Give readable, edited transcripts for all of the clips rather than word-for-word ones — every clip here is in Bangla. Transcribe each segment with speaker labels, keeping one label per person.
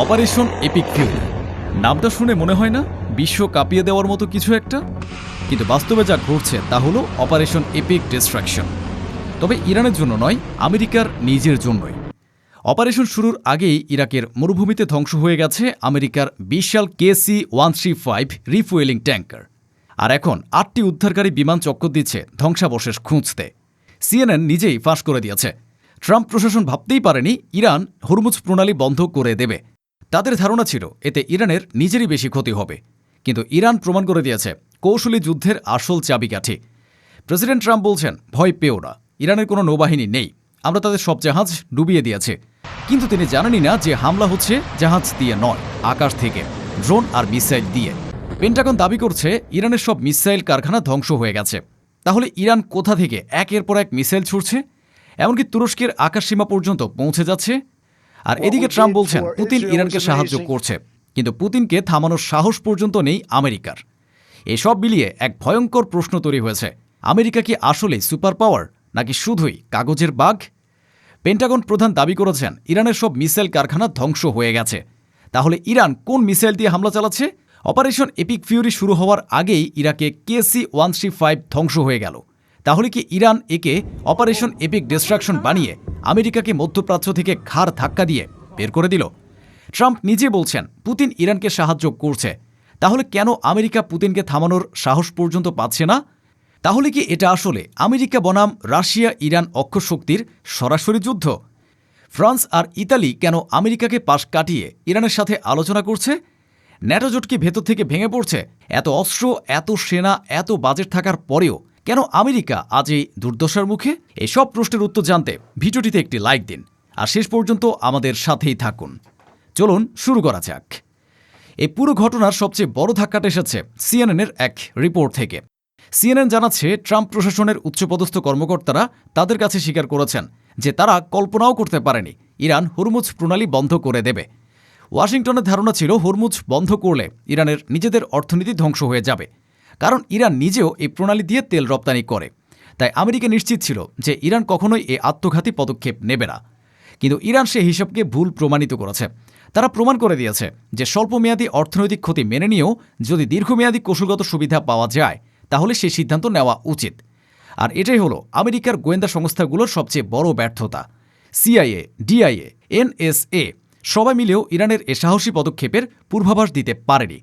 Speaker 1: অপারেশন এপিক ফিউরি নামটা শুনে মনে হয় না বিশ্ব কাঁপিয়ে দেওয়ার মতো কিছু একটা, কিন্তু বাস্তবে যা ঘটছে তা হলো অপারেশন এপিক ডিস্ট্রাকশন। তবে ইরানের জন্য নয়, আমেরিকার নিজের জন্যই। অপারেশন শুরুর আগেই ইরাকের মরুভূমিতে ধ্বংস হয়ে গেছে আমেরিকার বিশাল KC-135 রিফুয়েলিং ট্যাঙ্কার। আর এখন 8টি উদ্ধারকারী বিমান চক্কর দিচ্ছে ধ্বংসাবশেষ খুঁজতে। CNN নিজেই ফাঁস করে দিয়েছে, ট্রাম্প প্রশাসন ভাবতেই পারেনি ইরান হরমুজ প্রণালী বন্ধ করে দেবে। তাদের ধারণা ছিল এতে ইরানের নিজেরই বেশি ক্ষতি হবে, কিন্তু ইরান প্রমাণ করে দিয়েছে কৌশলী যুদ্ধের আসল চাবিকাঠি। প্রেসিডেন্ট ট্রাম্প বলছেন, ভয় পেও না, ইরানের কোনো নৌবাহিনী নেই, আমরা তাদের সব জাহাজ ডুবিয়ে দিয়েছি। কিন্তু তিনি জানেনই না যে হামলা হচ্ছে জাহাজ দিয়ে নয়, আকাশ থেকে, ড্রোন আর মিসাইল দিয়ে। পেন্টাগন দাবি করছে ইরানের সব মিসাইল কারখানা ধ্বংস হয়ে গেছে। তাহলে ইরান কোথা থেকে একের পর এক মিসাইল ছুড়ছে, এমনকি তুরস্কের আকাশসীমা পর্যন্ত পৌঁছে যাচ্ছে? আর এদিকে ট্রাম্প বলছেন পুতিন ইরানকে সাহায্য করছে, কিন্তু পুতিনকে থামানোর সাহস পর্যন্ত নেই আমেরিকার। এসব মিলিয়ে এক ভয়ঙ্কর প্রশ্ন তৈরি হয়েছে, আমেরিকা কি আসলে সুপার পাওয়ার নাকি শুধুই কাগজের বাঘ? পেন্টাগন প্রধান দাবি করেছেন ইরানের সব মিসাইল কারখানা ধ্বংস হয়ে গেছে। তাহলে ইরান কোন মিসাইল দিয়ে হামলা চালাচ্ছে? অপারেশন এপিক ফিউরি শুরু হওয়ার আগেই ইরাকে KC-135 ধ্বংস হয়ে গেল। তাহলে কি ইরান একে অপারেশন এপিক ডিস্ট্রাকশন বানিয়ে আমেরিকাকে মধ্যপ্রাচ্য থেকে ঘাড় ধাক্কা দিয়ে বের করে দিল? ট্রাম্প নিজে বলছেন পুতিন ইরানকে সাহায্য করছে। তাহলে কেন আমেরিকা পুতিনকে থামানোর সাহস পর্যন্ত পাচ্ছে না? তাহলে কি এটা আসলে আমেরিকা বনাম রাশিয়া ইরান অক্ষশক্তির সরাসরি যুদ্ধ? ফ্রান্স আর ইতালি কেন আমেরিকাকে পাশ কাটিয়ে ইরানের সাথে আলোচনা করছে? ন্যাটো জোট কি ভেতর থেকে ভেঙে পড়ছে? এত অস্ত্র, এত সেনা, এত বাজেট থাকার পরেও কেন আমেরিকা আজ এই দুর্দশার মুখে? এসব প্রশ্নের উত্তর জানতে ভিডিওটিতে একটি লাইক দিন আর শেষ পর্যন্ত আমাদের সাথেই থাকুন। চলুন শুরু করা যাক। এই পুরো ঘটনার সবচেয়ে বড় ধাক্কাটা এসেছে CNN-এর এক রিপোর্ট থেকে। CNN জানাচ্ছে ট্রাম্প প্রশাসনের উচ্চপদস্থ কর্মকর্তারা তাদের কাছে স্বীকার করেছেন যে তারা কল্পনাও করতে পারেনি ইরান হরমুজ প্রণালী বন্ধ করে দেবে। ওয়াশিংটনের ধারণা ছিল হরমুজ বন্ধ করলে ইরানের নিজেদের অর্থনীতি ধ্বংস হয়ে যাবে, কারণ ইরান নিজেও এই প্রণালী দিয়ে তেল রপ্তানি করে। তাই আমেরিকা নিশ্চিত ছিল যে ইরান কখনোই এই আত্মঘাতী পদক্ষেপ নেবে না। কিন্তু ইরান সে হিসাবকে ভুল প্রমাণিত করেছে। তারা প্রমাণ করে দিয়েছে যে স্বল্পমেয়াদী অর্থনৈতিক ক্ষতি মেনে নিয়েও যদি দীর্ঘমেয়াদী কৌশলগত সুবিধা পাওয়া যায় তাহলে সেই সিদ্ধান্ত নেওয়া উচিত। আর এটাই হলো আমেরিকার গোয়েন্দা সংস্থাগুলোর সবচেয়ে বড় ব্যর্থতা। CIA, DIA, NSA সবাই মিলেও ইরানের এ সাহসী পদক্ষেপের পূর্বাভাস দিতে পারেনি।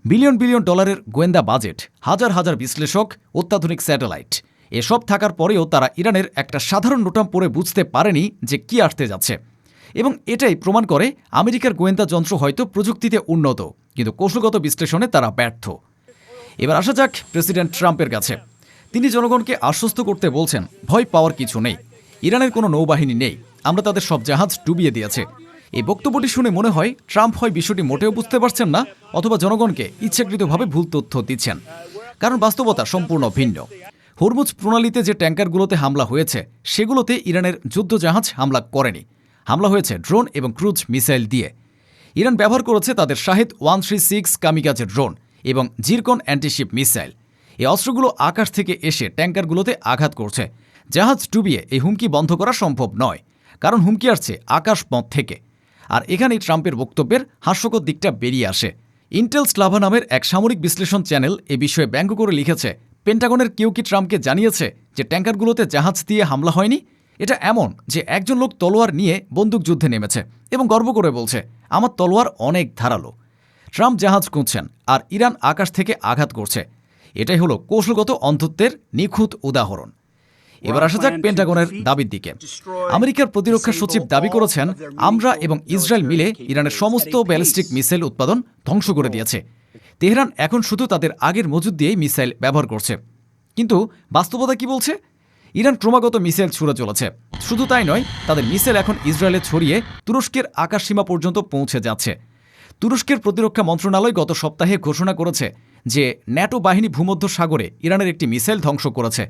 Speaker 1: বিলিয়ন বিলিয়ন ডলারের গোয়েন্দা বাজেট, হাজার হাজার বিশ্লেষক, অত্যাধুনিক স্যাটেলাইট এসব থাকার পরেও তারা ইরানের একটা সাধারণ নোটাম পড়ে বুঝতে পারেনি যে কি আসতে যাচ্ছে। এবং এটাই প্রমাণ করে আমেরিকার গোয়েন্দা যন্ত্র হয়তো প্রযুক্তিতে উন্নত, কিন্তু কৌশলগত বিশ্লেষণে তারা ব্যর্থ। এবার আসা যাক প্রেসিডেন্ট ট্রাম্পের কাছে। তিনি জনগণকে আশ্বস্ত করতে বলছেন, ভয় পাওয়ার কিছু নেই, ইরানের কোনো নৌবাহিনী নেই, আমরা তাদের সব জাহাজ ডুবিয়ে দিয়েছে। এই বক্তব্যটি শুনে মনে হয় ট্রাম্প হয় বিষয়টি মোটেও বুঝতে পারছেন না, অথবা জনগণকে ইচ্ছাকৃতভাবে ভুল তথ্য দিচ্ছেন। কারণ বাস্তবতা সম্পূর্ণ ভিন্ন। হরমুজ প্রণালীতে যে ট্যাঙ্কারগুলোতে হামলা হয়েছে সেগুলোতে ইরানের যুদ্ধজাহাজ হামলা করেনি। হামলা হয়েছে ড্রোন এবং ক্রুজ মিসাইল দিয়ে। ইরান ব্যবহার করেছে তাদের শাহেদ 136 কামিকাজে ড্রোন এবং জিরকন অ্যান্টিশিপ মিসাইল। এই অস্ত্রগুলো আকাশ থেকে এসে ট্যাঙ্কারগুলোতে আঘাত করছে। জাহাজ ডুবিয়ে এই হুমকি বন্ধ করা সম্ভব নয়, কারণ হুমকি আসছে আকাশপথ থেকে। আর এখানেই ট্রাম্পের বক্তব্যের হাস্যকর দিকটা বেরিয়ে আসে। ইন্টেল স্লাভা নামের এক সামরিক বিশ্লেষণ চ্যানেল এ বিষয়ে ব্যঙ্গ করে লিখেছে, পেন্টাগনের কেউ কি ট্রাম্পকে জানিয়েছে যে ট্যাঙ্কারগুলোতে জাহাজ দিয়ে হামলা হয়নি? এটা এমন যে একজন লোক তলোয়ার নিয়ে বন্দুক যুদ্ধে নেমেছে এবং গর্ব করে বলছে, আমার তলোয়ার অনেক ধারালো। ট্রাম্প জাহাজ খুঁজছেন আর ইরান আকাশ থেকে আঘাত করছে। এটাই হলো কৌশলগত অন্ধত্বের নিখুঁত উদাহরণ। এবার আসা যাক পেন্টাগনের দাবির দিকে। আমেরিকার প্রতিরক্ষা সচিব দাবি করেছেন, আমরা এবং ইসরায়েল মিলে ইরানের সমস্ত ব্যালিস্টিক মিসাইল উৎপাদন ধ্বংস করে দিয়েছে। তেহরান এখন শুধু তাদের আগের মজুদ দিয়েই মিসাইল ব্যবহার করছে। কিন্তু বাস্তবতা কি বলছে? ইরান ক্রমাগত মিসাইল ছুড়ে চলেছে। শুধু তাই নয়, তাদের মিসাইল এখন ইসরায়েলে ছড়িয়ে তুরস্কের আকাশসীমা পর্যন্ত পৌঁছে যাচ্ছে। তুরস্কের প্রতিরক্ষা মন্ত্রণালয় গত সপ্তাহে ঘোষণা করেছে যে ন্যাটো বাহিনী ভূমধ্য সাগরে ইরানের একটি মিসাইল ধ্বংস করেছে,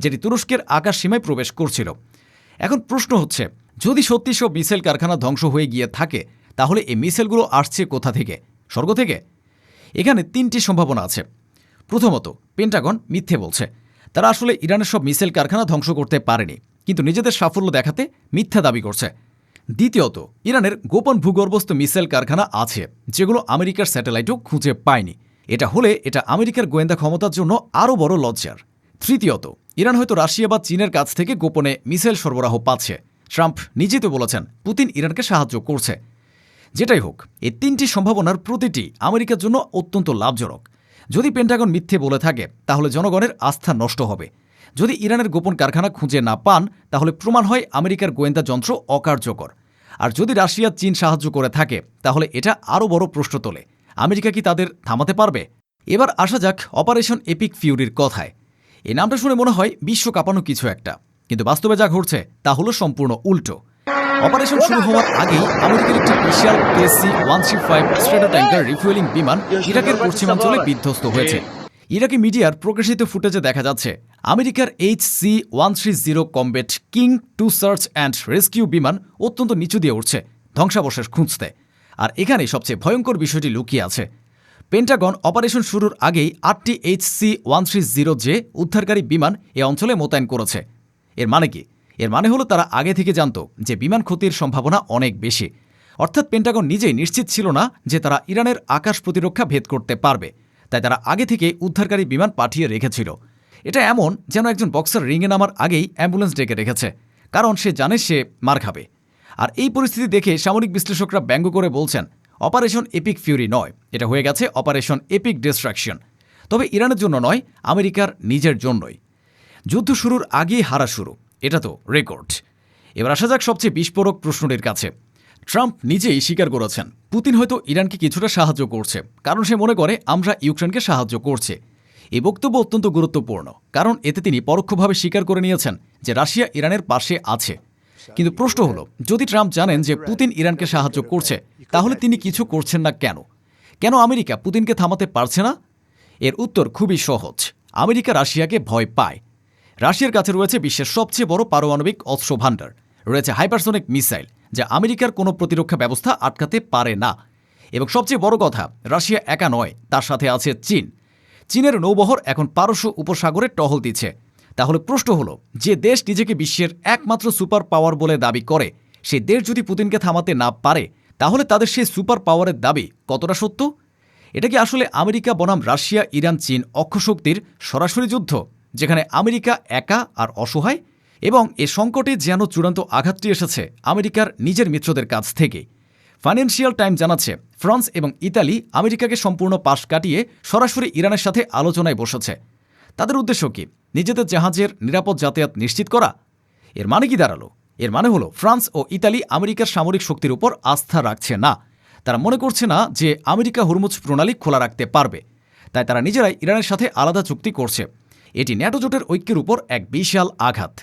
Speaker 1: যেটি তুরস্কের আকাশসীমায় প্রবেশ করছিল। এখন প্রশ্ন হচ্ছে, যদি সত্যি সব মিসাইল কারখানা ধ্বংস হয়ে গিয়ে থাকে তাহলে এই মিসাইলগুলো আসছে কোথা থেকে? স্বর্গ থেকে? এখানে 3টি সম্ভাবনা আছে। প্রথমত, পেন্টাগন মিথ্যে বলছে। তারা আসলে ইরানের সব মিসাইল কারখানা ধ্বংস করতে পারেনি, কিন্তু নিজেদের সাফল্য দেখাতে মিথ্যা দাবি করছে। দ্বিতীয়ত, ইরানের গোপন ভূগর্ভস্থ মিসাইল কারখানা আছে, যেগুলো আমেরিকার স্যাটেলাইটও খুঁজে পায়নি। এটা হলে এটা আমেরিকার গোয়েন্দা ক্ষমতার জন্য আরও বড় লজ্জার। তৃতীয়ত, ইরান হয়তো রাশিয়া বা চীনের কাছ থেকে গোপনে মিসাইল সরবরাহ পাচ্ছে। ট্রাম্প নিজেই তো বলেছেন পুতিন ইরানকে সাহায্য করছে। যেটাই হোক, এই তিনটি সম্ভাবনার প্রতিটি আমেরিকার জন্য অত্যন্ত লাভজনক। যদি পেন্টাগন মিথ্যে বলে থাকে তাহলে জনগণের আস্থা নষ্ট হবে। যদি ইরানের গোপন কারখানা খুঁজে না পান তাহলে প্রমাণ হয় আমেরিকার গোয়েন্দা যন্ত্র অকার্যকর। আর যদি রাশিয়া চীন সাহায্য করে থাকে তাহলে এটা আরও বড় প্রশ্ন তোলে, আমেরিকা কি তাদের থামাতে পারবে? এবার আসা যাক অপারেশন এপিক ফিউরির কথায়। এই নামটা শুনে মনে হয় বিশ্ব কাঁপানো কিছু একটা, কিন্তু বাস্তবে যা ঘটছে তা হলো সম্পূর্ণ উল্টো। অপারেশন শুরু হওয়ার আগেই আমেরিকার একটি special KC-135 strato tanker refuelling বিমান ইরাকের পশ্চিমাঞ্চলে বিধ্বস্ত হয়েছে। ইরাকি মিডিয়ার প্রকাশিত ফুটেজে দেখা যাচ্ছে আমেরিকার HC-130 combat king 2 search and rescue বিমান অত্যন্ত নিচু দিয়ে উঠছে ধ্বংসাবশেষ খুঁজতে। আর এখানে সবচেয়ে ভয়ঙ্কর বিষয়টি লুকিয়ে আছে। পেন্টাগন অপারেশন শুরুর আগেই 8টি HC-130 উদ্ধারকারী বিমান এ অঞ্চলে মোতায়েন করেছে। এর মানে কি? এর মানে হলো তারা আগে থেকে জানত যে বিমান ক্ষতির সম্ভাবনা অনেক বেশি। অর্থাৎ পেন্টাগন নিজেই নিশ্চিত ছিল না যে তারা ইরানের আকাশ প্রতিরক্ষা ভেদ করতে পারবে, তাই তারা আগে থেকে উদ্ধারকারী বিমান পাঠিয়ে রেখেছিল। এটা এমন যেন একজন বক্সার রিংয়ে নামার আগেই অ্যাম্বুলেন্স ডেকে রেখেছে, কারণ সে জানে সে মার খাবে। আর এই পরিস্থিতি দেখে সামরিক বিশ্লেষকরা ব্যঙ্গ করে বলছেন অপারেশন এপিক ফিউরি নয়, এটা হয়ে গেছে অপারেশন এপিক ডিস্ট্রাকশন। তবে ইরানের জন্য নয়, আমেরিকার নিজের জন্যই। যুদ্ধ শুরুর আগেই হারা শুরু, এটা তো রেকর্ড। এবার আসা যাক সবচেয়ে বিস্ফোরক প্রশ্নটির কাছে। ট্রাম্প নিজেই স্বীকার করেছেন পুতিন হয়তো ইরানকে কিছুটা সাহায্য করছে, কারণ সে মনে করে আমরা ইউক্রেনকে সাহায্য করছে। এই বক্তব্য অত্যন্ত গুরুত্বপূর্ণ, কারণ এতে তিনি পরোক্ষভাবে স্বীকার করে নিয়েছেন যে রাশিয়া ইরানের পাশে আছে। কিন্তু প্রশ্ন হলো, যদি ট্রাম্প জানেন যে পুতিন ইরানকে সাহায্য করছে, তাহলে তিনি কিছু করছেন না কেন? কেন আমেরিকা পুতিনকে থামাতে পারছে না? এর উত্তর খুবই সহজ। আমেরিকা রাশিয়াকে ভয় পায়। রাশিয়ার কাছে রয়েছে বিশ্বের সবচেয়ে বড় পারমাণবিক অস্ত্র ভাণ্ডার, রয়েছে হাইপারসনিক মিসাইল যা আমেরিকার কোনো প্রতিরক্ষা ব্যবস্থা আটকাতে পারে না। এবং সবচেয়ে বড় কথা, রাশিয়া একা নয়, তার সাথে আছে চীন। চীনের নৌবহর এখন পারস্য উপসাগরে টহল দিচ্ছে। তাহলে প্রশ্ন হলো, যে দেশ নিজেকে বিশ্বের একমাত্র সুপার পাওয়ার বলে দাবি করে, সেই দেশ যদি পুতিনকে থামাতে না পারে, তাহলে তাদের সেই সুপার পাওয়ারের দাবি কতটা সত্য? এটা কি আসলে আমেরিকা বনাম রাশিয়া ইরান চীন অক্ষশক্তির সরাসরি যুদ্ধ, যেখানে আমেরিকা একা আর অসহায়? এবং এ সংকটে যেন চূড়ান্ত আঘাতটি এসেছে আমেরিকার নিজের মিত্রদের কাছ থেকে। ফাইন্যান্সিয়াল টাইম জানাচ্ছে ফ্রান্স এবং ইতালি আমেরিকাকে সম্পূর্ণ পাশ কাটিয়ে সরাসরি ইরানের সাথে আলোচনায় বসেছে। তাদের উদ্দেশ্য কি? নিজেদের জাহাজের নিরাপদ যাতায়াত নিশ্চিত করা। এর মানে কি দাঁড়ালো? এর মানে হলো ফ্রান্স ও ইতালি আমেরিকার সামরিক শক্তির উপর আস্থা রাখছে না। তারা মনে করছে না যে আমেরিকা হরমুজ প্রণালী খোলা রাখতে পারবে, তাই তারা নিজেরাই ইরানের সাথে আলাদা চুক্তি করছে। এটি ন্যাটো জোটের ঐক্যের উপর এক বিশাল আঘাত।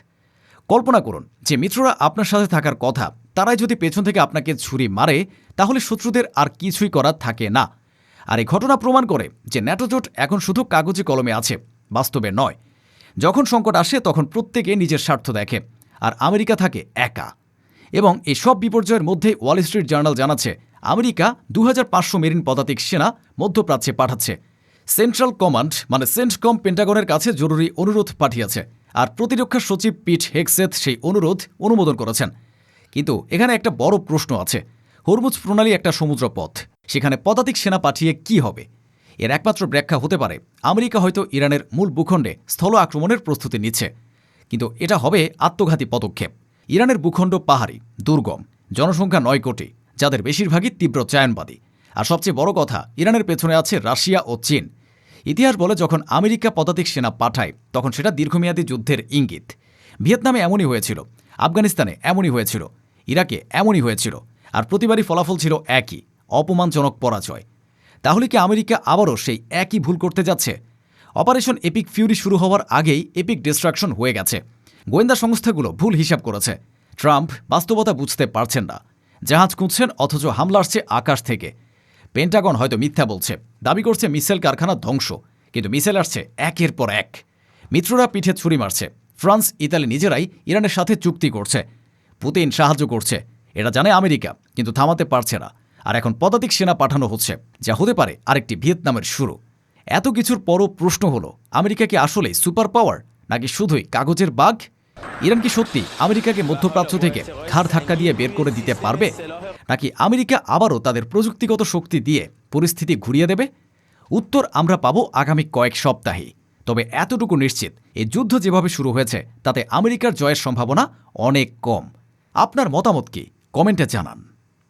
Speaker 1: কল্পনা করুন যে মিত্ররা আপনার সাথে থাকার কথা, তারাই যদি পেছন থেকে আপনাকে ছুরি মারে, তাহলে শত্রুদের আর কিছুই করার থাকে না। আর এই ঘটনা প্রমাণ করে যে ন্যাটো জোট এখন শুধু কাগজে কলমে আছে, বাস্তবে নয়। যখন সংকট আসে তখন প্রত্যেকে নিজের স্বার্থ দেখে, আর আমেরিকা থাকে একা। এবং এই সব বিপর্যয়ের মধ্যে ওয়াল স্ট্রিট জার্নাল জানাচ্ছে আমেরিকা 2500 মেরিন পদাতিক সেনা মধ্যপ্রাচ্যে পাঠাচ্ছে। সেন্ট্রাল কমান্ড মানে সেন্টকম পেন্টাগনের কাছে জরুরি অনুরোধ পাঠিয়েছে, আর প্রতিরক্ষা সচিব পিট হেগসেথ সেই অনুরোধ অনুমোদন করেছেন। কিন্তু এখানে একটা বড় প্রশ্ন আছে। হরমুজ প্রণালী একটা সমুদ্রপথ, সেখানে পদাতিক সেনা পাঠিয়ে কি হবে? এর একমাত্র ব্যাখ্যা হতে পারে আমেরিকা হয়তো ইরানের মূল ভূখণ্ডে স্থল আক্রমণের প্রস্তুতি নিচ্ছে। কিন্তু এটা হবে আত্মঘাতী পদক্ষেপ। ইরানের ভূখণ্ড পাহাড়ি, দুর্গম, জনসংখ্যা 9 কোটি, যাদের বেশিরভাগই তীব্র চায়নবাদী। আর সবচেয়ে বড় কথা, ইরানের পেছনে আছে রাশিয়া ও চীন। ইতিহাস বলে যখন আমেরিকা পদাতিক সেনা পাঠায় তখন সেটা দীর্ঘমেয়াদী যুদ্ধের ইঙ্গিত। ভিয়েতনামে এমনই হয়েছিল, আফগানিস্তানে এমনই হয়েছিল, ইরাকে এমনই হয়েছিল, আর প্রতিবারই ফলাফল ছিল একই, অপমানজনক পরাজয়। তাহলে কি আমেরিকা আবারও সেই একই ভুল করতে যাচ্ছে? অপারেশন এপিক ফিউরি শুরু হওয়ার আগেই এপিক ডিস্ট্রাকশন হয়ে গেছে। গোয়েন্দা সংস্থাগুলো ভুল হিসাব করেছে। ট্রাম্প বাস্তবতা বুঝতে পারছেন না। জাহাজ খুঁজছেন অথচ হামলা আসছে আকাশ থেকে। পেন্টাগন হয়তো মিথ্যা বলছে, দাবি করছে মিসাইল কারখানা ধ্বংস, কিন্তু মিসাইল আসছে একের পর এক। মিত্ররা পিঠে ছুরি মারছে। ফ্রান্স ইতালি নিজেরাই ইরানের সাথে চুক্তি করছে। পুতিন সাহায্য করছে, এটা জানে আমেরিকা, কিন্তু থামাতে পারছে না। আর এখন পদাতিক সেনা পাঠানো হচ্ছে, যা হতে পারে আরেকটি ভিয়েতনামের শুরু। এত কিছুর পরও প্রশ্ন হলো, আমেরিকা কি আসলেই সুপার পাওয়ার, নাকি শুধুই কাগজের বাঘ? ইরান কি সত্যি আমেরিকাকে মধ্যপ্রাচ্য থেকে ঘাড় ধাক্কা দিয়ে বের করে দিতে পারবে, নাকি আমেরিকা আবারও তাদের প্রযুক্তিগত শক্তি দিয়ে পরিস্থিতি ঘুরিয়ে দেবে? উত্তর আমরা পাবো আগামী কয়েক সপ্তাহে। তবে এতটুকু নিশ্চিত, এই যুদ্ধ যেভাবে শুরু হয়েছে তাতে আমেরিকার জয়ের সম্ভাবনা অনেক কম। আপনার মতামত কি? কমেন্টে জানান।